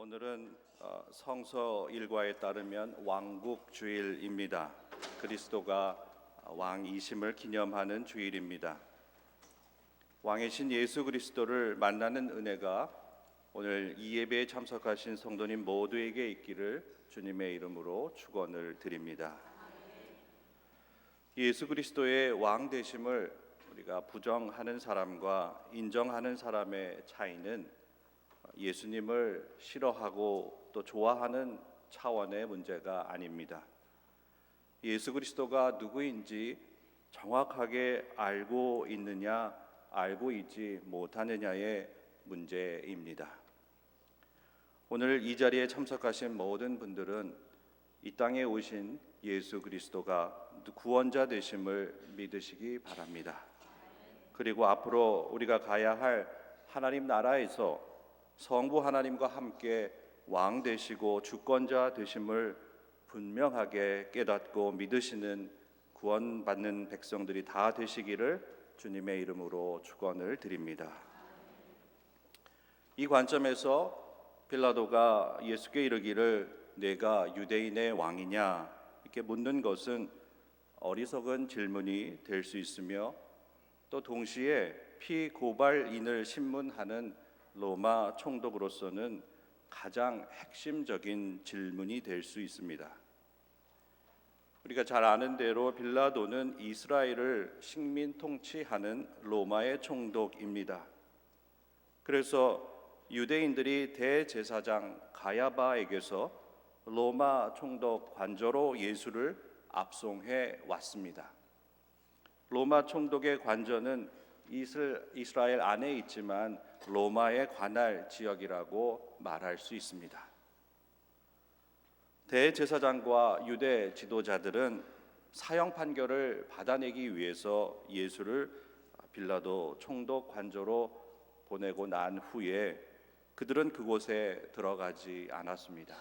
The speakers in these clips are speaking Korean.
오늘은 성서 일과에 따르면 왕국 주일입니다. 그리스도가 왕이심을 기념하는 주일입니다. 왕이신 예수 그리스도를 만나는 은혜가 오늘 이 예배에 참석하신 성도님 모두에게 있기를 주님의 이름으로 축원을 드립니다. 예수 그리스도의 왕 되심을 우리가 부정하는 사람과 인정하는 사람의 차이는 예수님을 싫어하고 또 좋아하는 차원의 문제가 아닙니다. 예수 그리스도가 누구인지 정확하게 알고 있느냐, 알고 있지 못하느냐의 문제입니다. 오늘 이 자리에 참석하신 모든 분들은 이 땅에 오신 예수 그리스도가 구원자 되심을 믿으시기 바랍니다. 그리고 앞으로 우리가 가야 할 하나님 나라에서 성부 하나님과 함께 왕 되시고 주권자 되심을 분명하게 깨닫고 믿으시는 구원받는 백성들이 다 되시기를 주님의 이름으로 축원을 드립니다. 이 관점에서 빌라도가 예수께 이르기를 내가 유대인의 왕이냐 이렇게 묻는 것은 어리석은 질문이 될 수 있으며 또 동시에 피고발인을 신문하는 로마 총독으로서는 가장 핵심적인 질문이 될 수 있습니다. 우리가 잘 아는 대로 빌라도는 이스라엘을 식민 통치하는 로마의 총독입니다. 그래서 유대인들이 대제사장 가야바에게서 로마 총독 관저로 예수를 압송해 왔습니다. 로마 총독의 관저는 이스라엘 안에 있지만 로마의 관할 지역이라고 말할 수 있습니다. 대제사장과 유대 지도자들은 사형 판결을 받아내기 위해서 예수를 빌라도 총독 관저로 보내고 난 후에 그들은 그곳에 들어가지 않았습니다.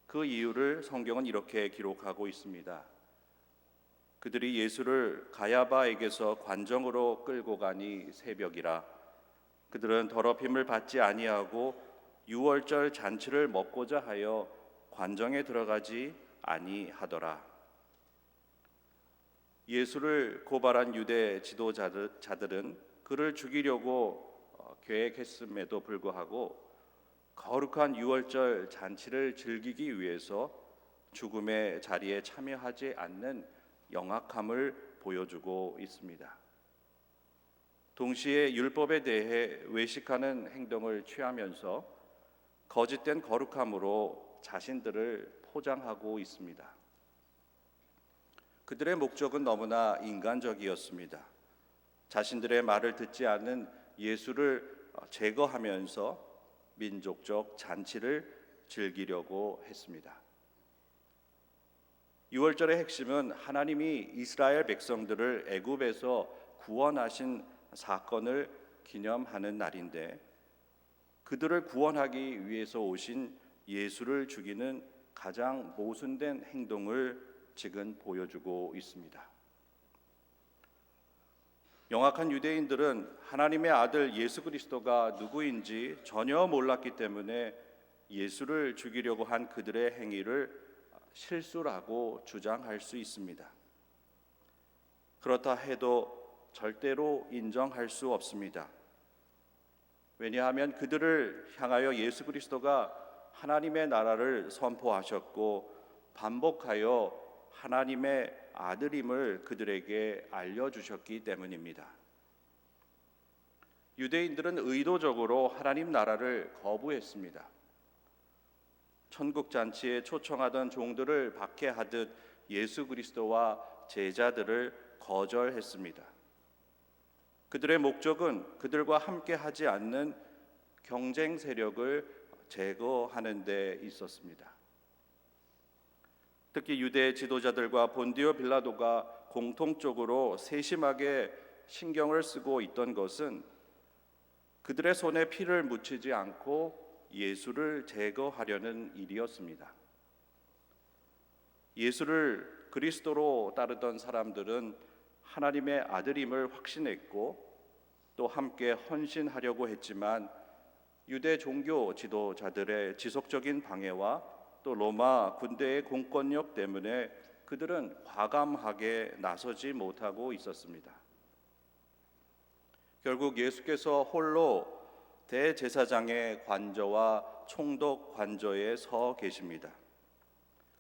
그 이유를 성경은 이렇게 기록하고 있습니다. 그들이 예수를 가야바에게서 관정으로 끌고 가니 새벽이라 그들은 더럽힘을 받지 아니하고 유월절 잔치를 먹고자 하여 관정에 들어가지 아니하더라. 예수를 고발한 유대 지도자들은 그를 죽이려고 계획했음에도 불구하고 거룩한 유월절 잔치를 즐기기 위해서 죽음의 자리에 참여하지 않는 영악함을 보여주고 있습니다. 동시에 율법에 대해 외식하는 행동을 취하면서 거짓된 거룩함으로 자신들을 포장하고 있습니다. 그들의 목적은 너무나 인간적이었습니다. 자신들의 말을 듣지 않는 예수를 제거하면서 민족적 잔치를 즐기려고 했습니다. 유월절의 핵심은 하나님이 이스라엘 백성들을 애굽에서 구원하신 사건을 기념하는 날인데 그들을 구원하기 위해서 오신 예수를 죽이는 가장 모순된 행동을 지금 보여주고 있습니다. 영악한 유대인들은 하나님의 아들 예수 그리스도가 누구인지 전혀 몰랐기 때문에 예수를 죽이려고 한 그들의 행위를 실수라고 주장할 수 있습니다. 그렇다 해도 절대로 인정할 수 없습니다. 왜냐하면 그들을 향하여 예수 그리스도가 하나님의 나라를 선포하셨고 반복하여 하나님의 아들임을 그들에게 알려주셨기 때문입니다. 유대인들은 의도적으로 하나님 나라를 거부했습니다. 천국 잔치에 초청하던 종들을 박해하듯 예수 그리스도와 제자들을 거절했습니다. 그들의 목적은 그들과 함께 하지 않는 경쟁 세력을 제거하는 데 있었습니다. 특히 유대 지도자들과 본디오 빌라도가 공통적으로 세심하게 신경을 쓰고 있던 것은 그들의 손에 피를 묻히지 않고 예수를 제거하려는 일이었습니다. 예수를 그리스도로 따르던 사람들은 하나님의 아들임을 확신했고 또 함께 헌신하려고 했지만 유대 종교 지도자들의 지속적인 방해와 또 로마 군대의 공권력 때문에 그들은 과감하게 나서지 못하고 있었습니다. 결국 예수께서 홀로 대제사장의 관저와 총독 관저에 서 계십니다.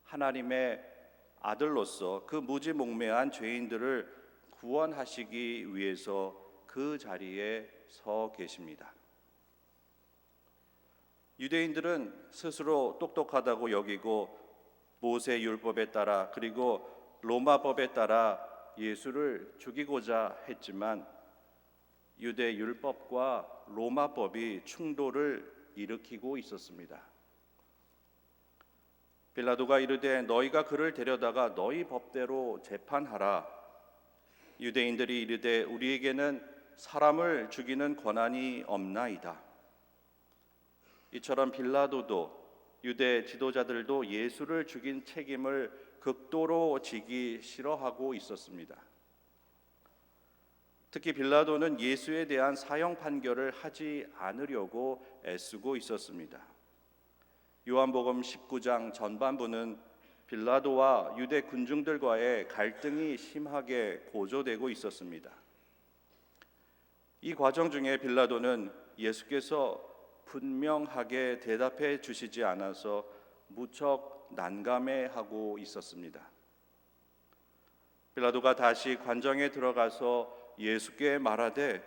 하나님의 아들로서 그 무지몽매한 죄인들을 구원하시기 위해서 그 자리에 서 계십니다. 유대인들은 스스로 똑똑하다고 여기고 모세 율법에 따라 그리고 로마법에 따라 예수를 죽이고자 했지만 유대 율법과 로마법이 충돌을 일으키고 있었습니다. 빌라도가 이르되 너희가 그를 데려다가 너희 법대로 재판하라. 유대인들이 이르되 우리에게는 사람을 죽이는 권한이 없나이다. 이처럼 빌라도도 유대 지도자들도 예수를 죽인 책임을 극도로 지기 싫어하고 있었습니다. 특히 빌라도는 예수에 대한 사형 판결을 하지 않으려고 애쓰고 있었습니다. 요한복음 19장 전반부는 빌라도와 유대 군중들과의 갈등이 심하게 고조되고 있었습니다. 이 과정 중에 빌라도는 예수께서 분명하게 대답해 주시지 않아서 무척 난감해하고 있었습니다. 빌라도가 다시 관정에 들어가서 예수께 말하되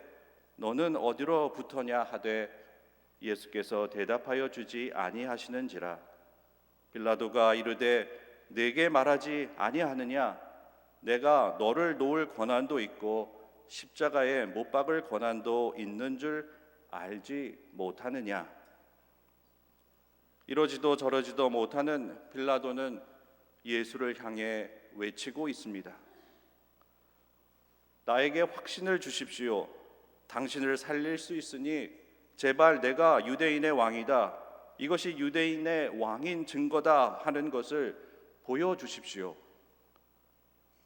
너는 어디로 붙었냐 하되 예수께서 대답하여 주지 아니하시는지라. 빌라도가 이르되 내게 말하지 아니하느냐? 내가 너를 놓을 권한도 있고 십자가에 못 박을 권한도 있는 줄 알지 못하느냐? 이러지도 저러지도 못하는 빌라도는 예수를 향해 외치고 있습니다. 나에게 확신을 주십시오. 당신을 살릴 수 있으니 제발 내가 유대인의 왕이다. 이것이 유대인의 왕인 증거다 하는 것을 보여주십시오.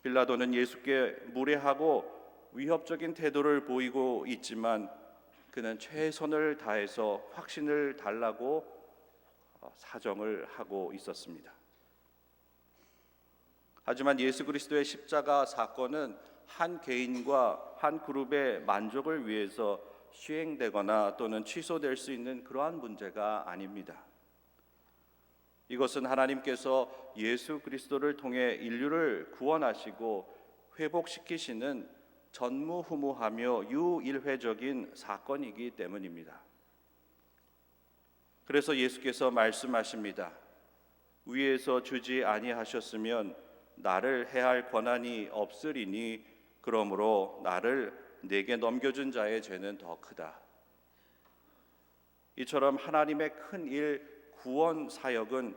빌라도는 예수께 무례하고 위협적인 태도를 보이고 있지만 그는 최선을 다해서 확신을 달라고 사정을 하고 있었습니다. 하지만 예수 그리스도의 십자가 사건은 한 개인과 한 그룹의 만족을 위해서 시행되거나 또는 취소될 수 있는 그러한 문제가 아닙니다. 이것은 하나님께서 예수 그리스도를 통해 인류를 구원하시고 회복시키시는 전무후무하며 유일회적인 사건이기 때문입니다. 그래서 예수께서 말씀하십니다. 위에서 주지 아니하셨으면 나를 해할 권한이 없으리니 그러므로 나를 내게 넘겨준 자의 죄는 더 크다. 이처럼 하나님의 큰 일 구원 사역은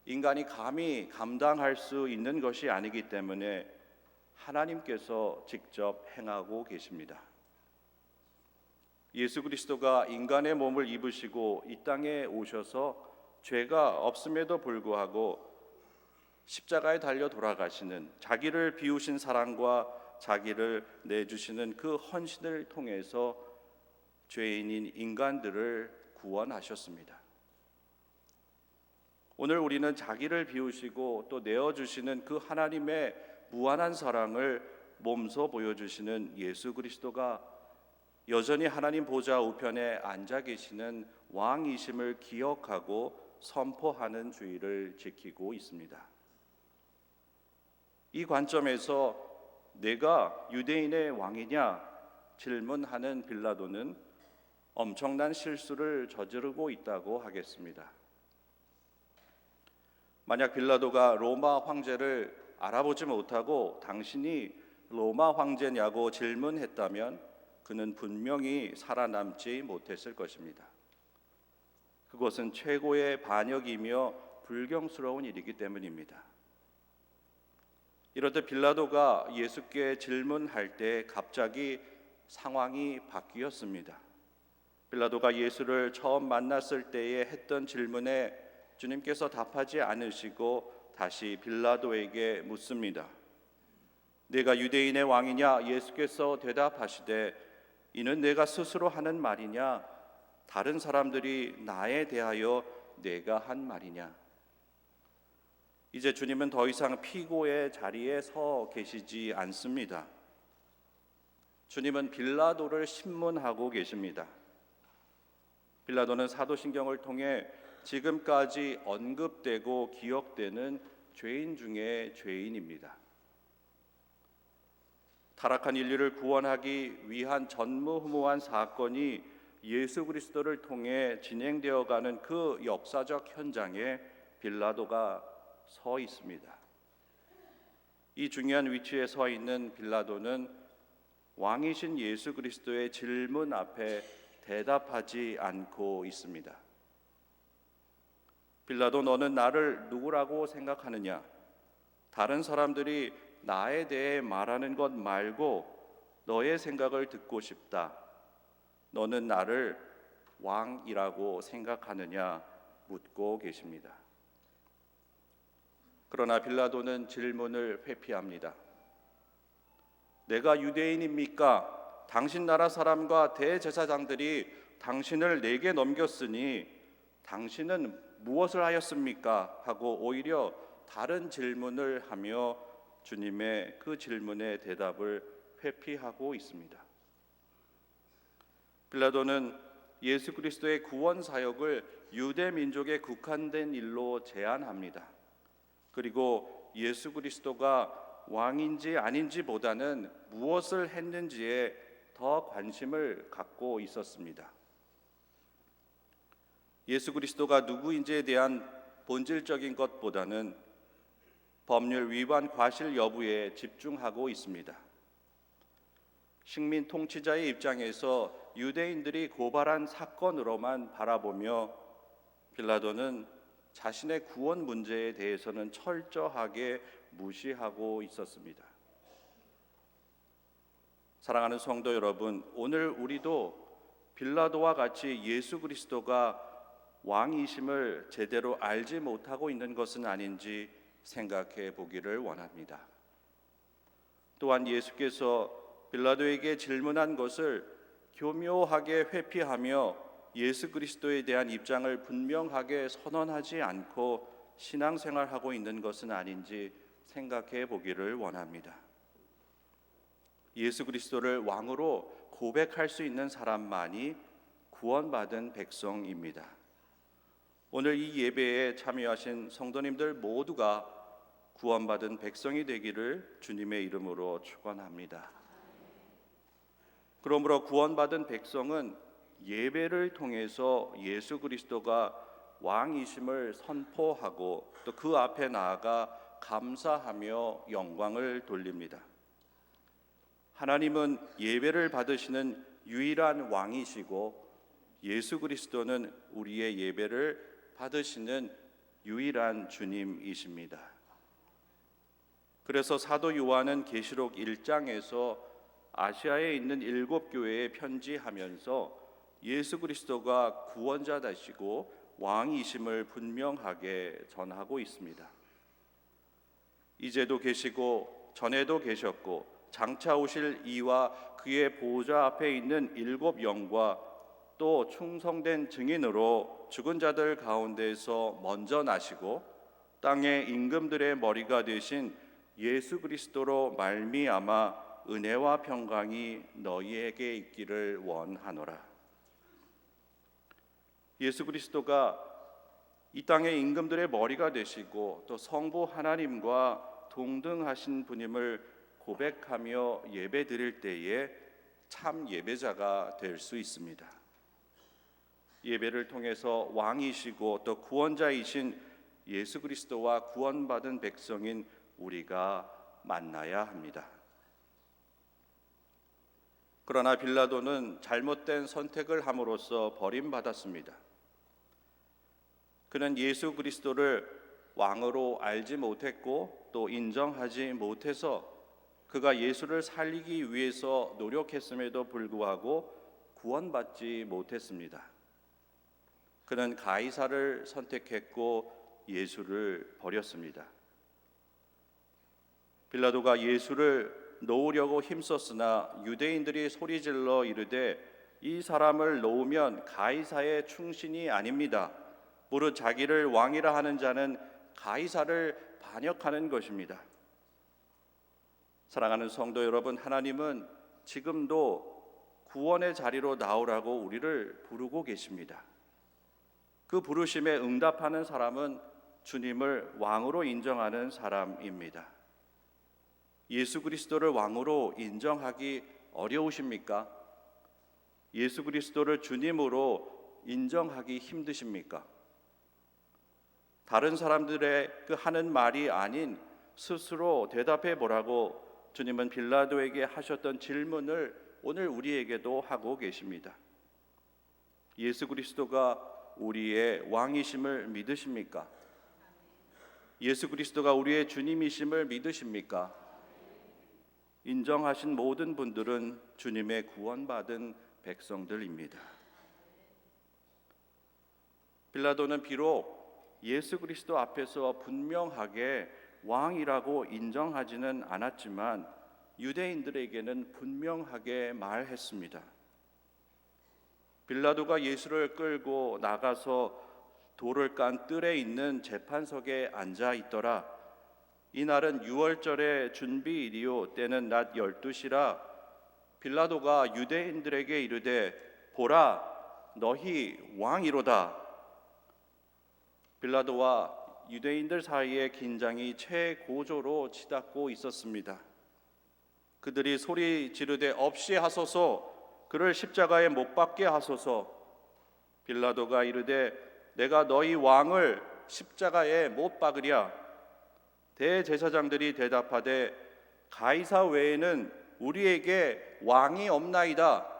인간이 감히 감당할 수 있는 것이 아니기 때문에 하나님께서 직접 행하고 계십니다. 예수 그리스도가 인간의 몸을 입으시고 이 땅에 오셔서 죄가 없음에도 불구하고 십자가에 달려 돌아가시는 자기를 비우신 사랑과 자기를 내주시는 그 헌신을 통해서 죄인인 인간들을 구원하셨습니다. 오늘 우리는 자기를 비우시고 또 내어주시는 그 하나님의 무한한 사랑을 몸소 보여주시는 예수 그리스도가 여전히 하나님 보좌 우편에 앉아 계시는 왕이심을 기억하고 선포하는 주의를 지키고 있습니다. 이 관점에서 내가 유대인의 왕이냐 질문하는 빌라도는 엄청난 실수를 저지르고 있다고 하겠습니다. 만약 빌라도가 로마 황제를 알아보지 못하고 당신이 로마 황제냐고 질문했다면 그는 분명히 살아남지 못했을 것입니다. 그것은 최고의 반역이며 불경스러운 일이기 때문입니다. 이렇듯 빌라도가 예수께 질문할 때 갑자기 상황이 바뀌었습니다. 빌라도가 예수를 처음 만났을 때에 했던 질문에 주님께서 답하지 않으시고 다시 빌라도에게 묻습니다. 내가 유대인의 왕이냐? 예수께서 대답하시되 이는 내가 스스로 하는 말이냐? 다른 사람들이 나에 대하여 내가 한 말이냐? 이제 주님은 더 이상 피고의 자리에 서 계시지 않습니다. 주님은 빌라도를 신문하고 계십니다. 빌라도는 사도신경을 통해 지금까지 언급되고 기억되는 죄인 중에 죄인입니다. 타락한 인류를 구원하기 위한 전무후무한 사건이 예수 그리스도를 통해 진행되어 가는 그 역사적 현장에 빌라도가 서 있습니다. 이 중요한 위치에 서 있는 빌라도는 왕이신 예수 그리스도의 질문 앞에 대답하지 않고 있습니다. 빌라도, 너는 나를 누구라고 생각하느냐? 다른 사람들이 나에 대해 말하는 것 말고 너의 생각을 듣고 싶다. 너는 나를 왕이라고 생각하느냐? 묻고 계십니다. 그러나 빌라도는 질문을 회피합니다. 내가 유대인입니까? 당신 나라 사람과 대제사장들이 당신을 내게 넘겼으니 당신은 무엇을 하였습니까? 하고 오히려 다른 질문을 하며 주님의 그 질문에 대답을 회피하고 있습니다. 빌라도는 예수 그리스도의 구원 사역을 유대 민족에 국한된 일로 제한합니다. 그리고 예수 그리스도가 왕인지 아닌지보다는 무엇을 했는지에 더 관심을 갖고 있었습니다. 예수 그리스도가 누구인지에 대한 본질적인 것보다는 법률 위반 과실 여부에 집중하고 있습니다. 식민 통치자의 입장에서 유대인들이 고발한 사건으로만 바라보며 빌라도는 자신의 구원 문제에 대해서는 철저하게 무시하고 있었습니다. 사랑하는 성도 여러분, 오늘 우리도 빌라도와 같이 예수 그리스도가 왕이심을 제대로 알지 못하고 있는 것은 아닌지 생각해 보기를 원합니다. 또한 예수께서 빌라도에게 질문한 것을 교묘하게 회피하며 예수 그리스도에 대한 입장을 분명하게 선언하지 않고 신앙생활하고 있는 것은 아닌지 생각해 보기를 원합니다. 예수 그리스도를 왕으로 고백할 수 있는 사람만이 구원받은 백성입니다. 오늘 이 예배에 참여하신 성도님들 모두가 구원받은 백성이 되기를 주님의 이름으로 축원합니다. 그러므로 구원받은 백성은 예배를 통해서 예수 그리스도가 왕이심을 선포하고 또 그 앞에 나아가 감사하며 영광을 돌립니다. 하나님은 예배를 받으시는 유일한 왕이시고 예수 그리스도는 우리의 예배를 받으시는 유일한 주님이십니다. 그래서 사도 요한은 계시록 1장에서 아시아에 있는 7교회에 편지하면서 예수 그리스도가 구원자다시고 왕이심을 분명하게 전하고 있습니다. 이제도 계시고 전에도 계셨고 장차 오실 이와 그의 보좌 앞에 있는 7 영과 또 충성된 증인으로 죽은 자들 가운데서 먼저 나시고 땅의 임금들의 머리가 되신 예수 그리스도로 말미암아 은혜와 평강이 너희에게 있기를 원하노라. 예수 그리스도가 이 땅의 임금들의 머리가 되시고 또 성부 하나님과 동등하신 분임을 고백하며 예배드릴 때에 참 예배자가 될 수 있습니다. 예배를 통해서 왕이시고 또 구원자이신 예수 그리스도와 구원받은 백성인 우리가 만나야 합니다. 그러나 빌라도는 잘못된 선택을 함으로써 버림받았습니다. 그는 예수 그리스도를 왕으로 알지 못했고 또 인정하지 못해서 그가 예수를 살리기 위해서 노력했음에도 불구하고 구원받지 못했습니다. 그는 가이사를 선택했고 예수를 버렸습니다. 빌라도가 예수를 놓으려고 힘썼으나 유대인들이 소리질러 이르되 이 사람을 놓으면 가이사의 충신이 아닙니다. 무릇 자기를 왕이라 하는 자는 가이사를 반역하는 것입니다. 사랑하는 성도 여러분, 하나님은 지금도 구원의 자리로 나오라고 우리를 부르고 계십니다. 그 부르심에 응답하는 사람은 주님을 왕으로 인정하는 사람입니다. 예수 그리스도를 왕으로 인정하기 어려우십니까? 예수 그리스도를 주님으로 인정하기 힘드십니까? 다른 사람들의 그 하는 말이 아닌 스스로 대답해 보라고 주님은 빌라도에게 하셨던 질문을 오늘 우리에게도 하고 계십니다. 예수 그리스도가 우리의 왕이심을 믿으십니까? 예수 그리스도가 우리의 주님이심을 믿으십니까? 인정하신 모든 분들은 주님의 구원받은 백성들입니다. 빌라도는 비록 예수 그리스도 앞에서 분명하게 왕이라고 인정하지는 않았지만 유대인들에게는 분명하게 말했습니다. 빌라도가 예수를 끌고 나가서 돌을 깐 뜰에 있는 재판석에 앉아 있더라. 이날은 유월절의 준비일이요 때는 낮 12시라. 빌라도가 유대인들에게 이르되 보라 너희 왕이로다. 빌라도와 유대인들 사이의 긴장이 최고조로 치닫고 있었습니다. 그들이 소리 지르되 없이 하소서, 그를 십자가에 못 박게 하소서. 빌라도가 이르되 내가 너희 왕을 십자가에 못 박으랴. 대제사장들이 대답하되 가이사 외에는 우리에게 왕이 없나이다.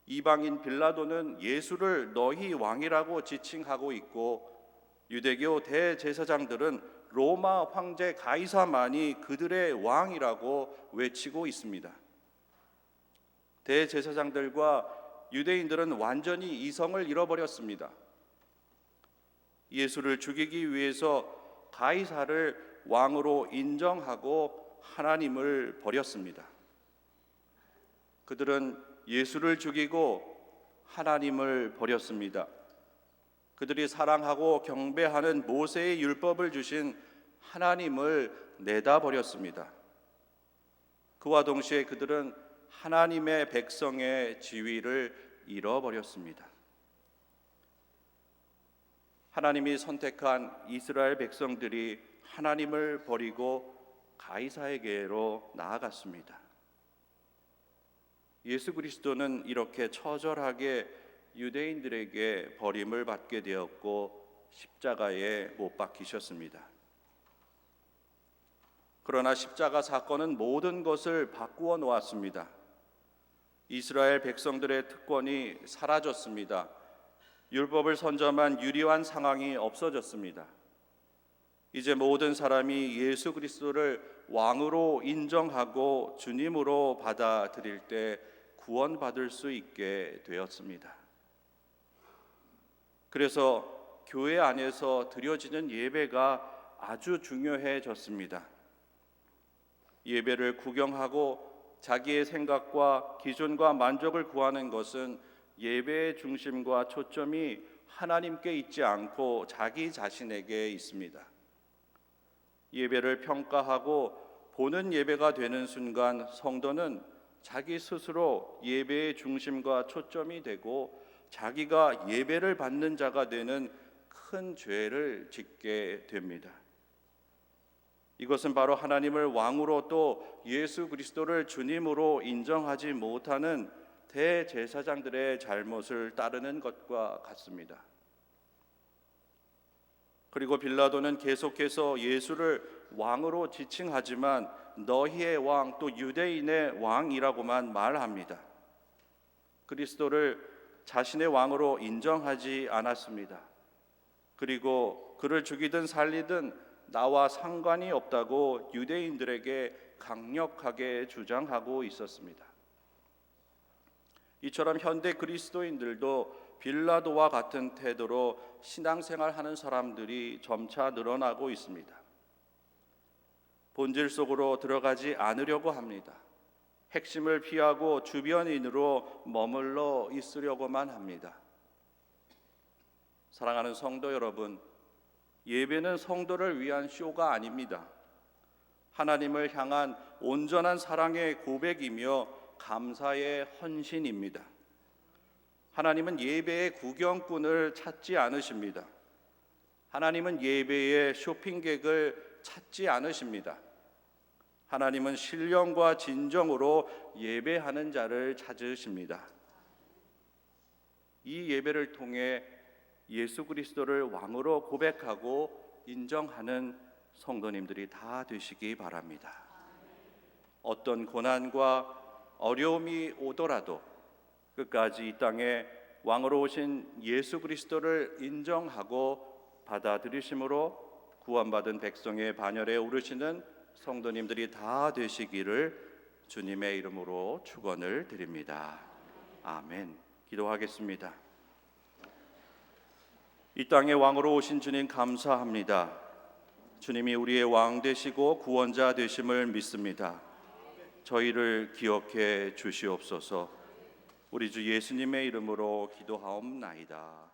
이방인 빌라도는 예수를 너희 왕이라고 지칭하고 있고 유대교 대제사장들은 로마 황제 가이사만이 그들의 왕이라고 외치고 있습니다. 대제사장들과 유대인들은 완전히 이성을 잃어버렸습니다. 예수를 죽이기 위해서 가이사를 왕으로 인정하고 하나님을 버렸습니다. 그들은 예수를 죽이고 하나님을 버렸습니다. 그들이 사랑하고 경배하는 모세의 율법을 주신 하나님을 내다버렸습니다. 그와 동시에 그들은 하나님의 백성의 지위를 잃어버렸습니다. 하나님이 선택한 이스라엘 백성들이 하나님을 버리고 가이사에게로 나아갔습니다. 예수 그리스도는 이렇게 처절하게 유대인들에게 버림을 받게 되었고 십자가에 못 박히셨습니다. 그러나 십자가 사건은 모든 것을 바꾸어 놓았습니다. 이스라엘 백성들의 특권이 사라졌습니다. 율법을 선점한 유리한 상황이 없어졌습니다. 이제 모든 사람이 예수 그리스도를 왕으로 인정하고 주님으로 받아들일 때 구원받을 수 있게 되었습니다. 그래서 교회 안에서 드려지는 예배가 아주 중요해졌습니다. 예배를 구경하고 자기의 생각과 기준과 만족을 구하는 것은 예배의 중심과 초점이 하나님께 있지 않고 자기 자신에게 있습니다. 예배를 평가하고 보는 예배가 되는 순간 성도는 자기 스스로 예배의 중심과 초점이 되고 자기가 예배를 받는 자가 되는 큰 죄를 짓게 됩니다. 이것은 바로 하나님을 왕으로 또 예수 그리스도를 주님으로 인정하지 못하는 대제사장들의 잘못을 따르는 것과 같습니다. 그리고 빌라도는 계속해서 예수를 왕으로 지칭하지만 너희의 왕 또 유대인의 왕이라고만 말합니다. 그리스도를 자신의 왕으로 인정하지 않았습니다. 그리고 그를 죽이든 살리든 나와 상관이 없다고 유대인들에게 강력하게 주장하고 있었습니다. 이처럼 현대 그리스도인들도 빌라도와 같은 태도로 신앙생활하는 사람들이 점차 늘어나고 있습니다. 본질 속으로 들어가지 않으려고 합니다. 핵심을 피하고 주변인으로 머물러 있으려고만 합니다. 사랑하는 성도 여러분, 예배는 성도를 위한 쇼가 아닙니다. 하나님을 향한 온전한 사랑의 고백이며 감사의 헌신입니다. 하나님은 예배의 구경꾼을 찾지 않으십니다. 하나님은 예배의 쇼핑객을 찾지 않으십니다. 하나님은 신령과 진정으로 예배하는 자를 찾으십니다. 이 예배를 통해 예수 그리스도를 왕으로 고백하고 인정하는 성도님들이 다 되시기 바랍니다. 어떤 고난과 어려움이 오더라도 끝까지 이 땅에 왕으로 오신 예수 그리스도를 인정하고 받아들이심으로 구원받은 백성의 반열에 오르시는 성도님들이 다 되시기를 주님의 이름으로 축원을 드립니다. 아멘. 기도하겠습니다. 이 땅에 왕으로 오신 주님 감사합니다. 주님이 우리의 왕 되시고 구원자 되심을 믿습니다. 저희를 기억해 주시옵소서. 우리 주 예수님의 이름으로 기도하옵나이다.